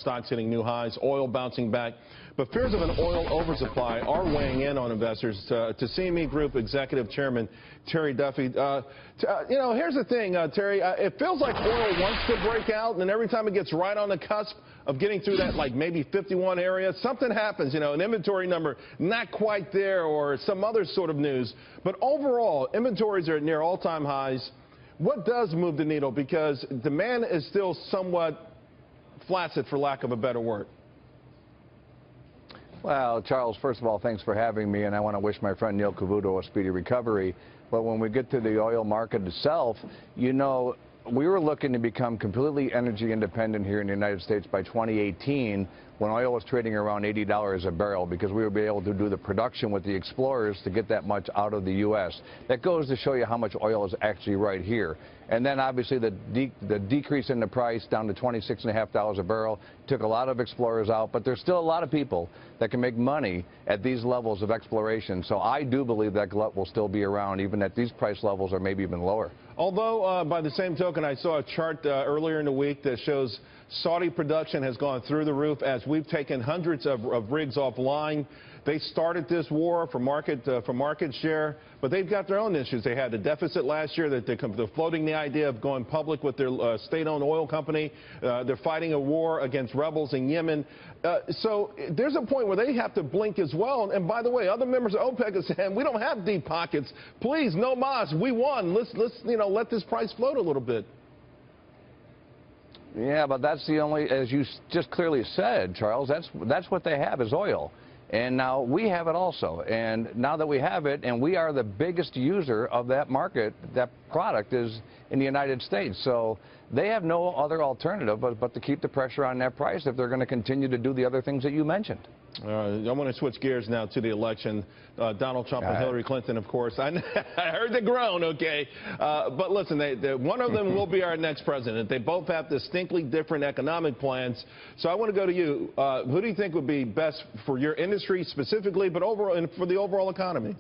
Stocks hitting new highs, oil bouncing back. But fears of an oil oversupply are weighing in on investors. To CME Group Executive Chairman Terry Duffy. Here's the thing, Terry. It feels like oil wants to break out, and then every time it gets right on the cusp of getting through that, like maybe 51 area, something happens, an inventory number not quite there or some other sort of news. But overall, inventories are near all-time highs. What does move the needle? Because demand is still somewhat flaccid, for lack of a better word. Well, Charles, first of all, thanks for having me, and I want to wish my friend Neil Cavuto a speedy recovery. But when we get to the oil market itself, we were looking to become completely energy independent here in the United States by 2018 when oil was trading around $80 a barrel, because we would be able to do the production with the explorers to get that much out of the U.S. That goes to show you how much oil is actually right here. And then obviously the decrease in the price down to $26.50 a barrel took a lot of explorers out, but there's still a lot of people that can make money at these levels of exploration. So I do believe that glut will still be around even at these price levels or maybe even lower. Although, by the same token, I saw a chart earlier in the week that shows Saudi production has gone through the roof as we've taken hundreds of rigs offline. They started this war for market share, but they've got their own issues. They had a deficit last year that they're floating the idea of going public with their state-owned oil company. They're fighting a war against rebels in Yemen. So there's a point where they have to blink as well. And by the way, other members of OPEC are saying, we don't have deep pockets. Please, no mas. We won. Let's let this price float a little bit. Yeah, but that's the only, as you just clearly said, Charles, that's what they have is oil. And now we have it also. And now that we have it, and we are the biggest user of that market, that product is in the United States. So they have no other alternative but to keep the pressure on that price if they're going to continue to do the other things that you mentioned. I want to switch gears now to the election. Donald Trump and Hillary Clinton, of course. I heard the groan, okay. But listen, one of them will be our next president. They both have distinctly different economic plans. So I want to go to you. Who do you think would be best for your industry specifically, but overall, and for the overall economy?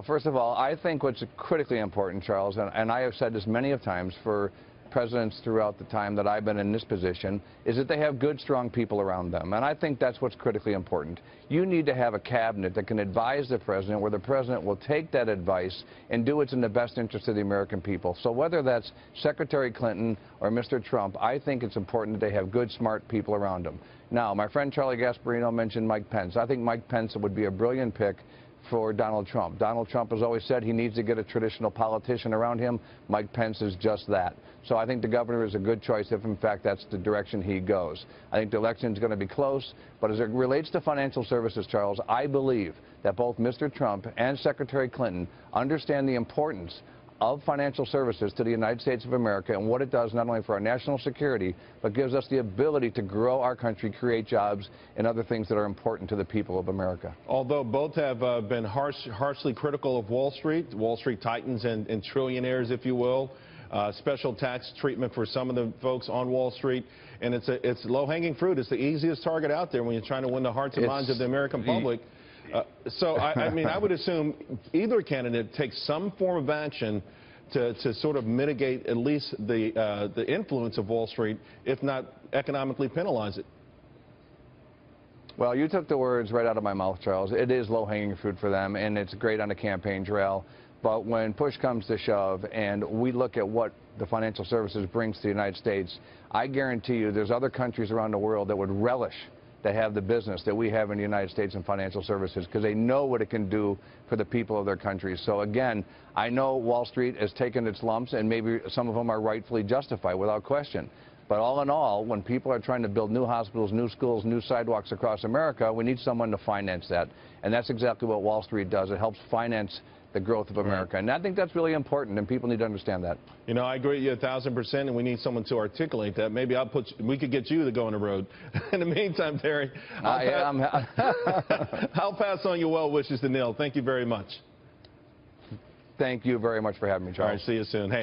First of all, I think what's critically important, Charles, and I have said this many of times for presidents throughout the time that I've been in this position, is that they have good, strong people around them. And I think that's what's critically important. You need to have a cabinet that can advise the president, where the president will take that advice and do what's in the best interest of the American people. So whether that's Secretary Clinton or Mr. Trump, I think it's important that they have good, smart people around them. Now, my friend Charlie Gasparino mentioned Mike Pence. I think Mike Pence would be a brilliant pick for Donald Trump. Donald Trump has always said he needs to get a traditional politician around him. Mike Pence is just that. So I think the governor is a good choice if, in fact, that's the direction he goes. I think the election is going to be close, but as it relates to financial services, Charles, I believe that both Mr. Trump and Secretary Clinton understand the importance of financial services to the United States of America and what it does not only for our national security, but gives us the ability to grow our country, create jobs, and other things that are important to the people of America. Although both have been harshly critical of Wall Street titans and trillionaires, if you will, special tax treatment for some of the folks on Wall Street, and it's low-hanging fruit. It's the easiest target out there when you're trying to win the hearts and minds of the American public. So, I mean, I would assume either candidate takes some form of action to sort of mitigate at least the influence of Wall Street, if not economically penalize it. Well, you took the words right out of my mouth, Charles. It is low-hanging fruit for them, and it's great on a campaign trail. But when push comes to shove and we look at what the financial services brings to the United States, I guarantee you there's other countries around the world that would relish to have the business that we have in the United States in financial services, because they know what it can do for the people of their countries. So again, I know Wall Street has taken its lumps, and maybe some of them are rightfully justified without question. But all in all, when people are trying to build new hospitals, new schools, new sidewalks across America, we need someone to finance that. And that's exactly what Wall Street does. It helps finance the growth of America. And I think that's really important, and people need to understand that. I agree with you 1,000%, and we need someone to articulate that. Maybe we could get you to go on the road. In the meantime, Terry, I'll pass on your well wishes to Neil. Thank you very much. Thank you very much for having me, Charles. All right, see you soon. Hey.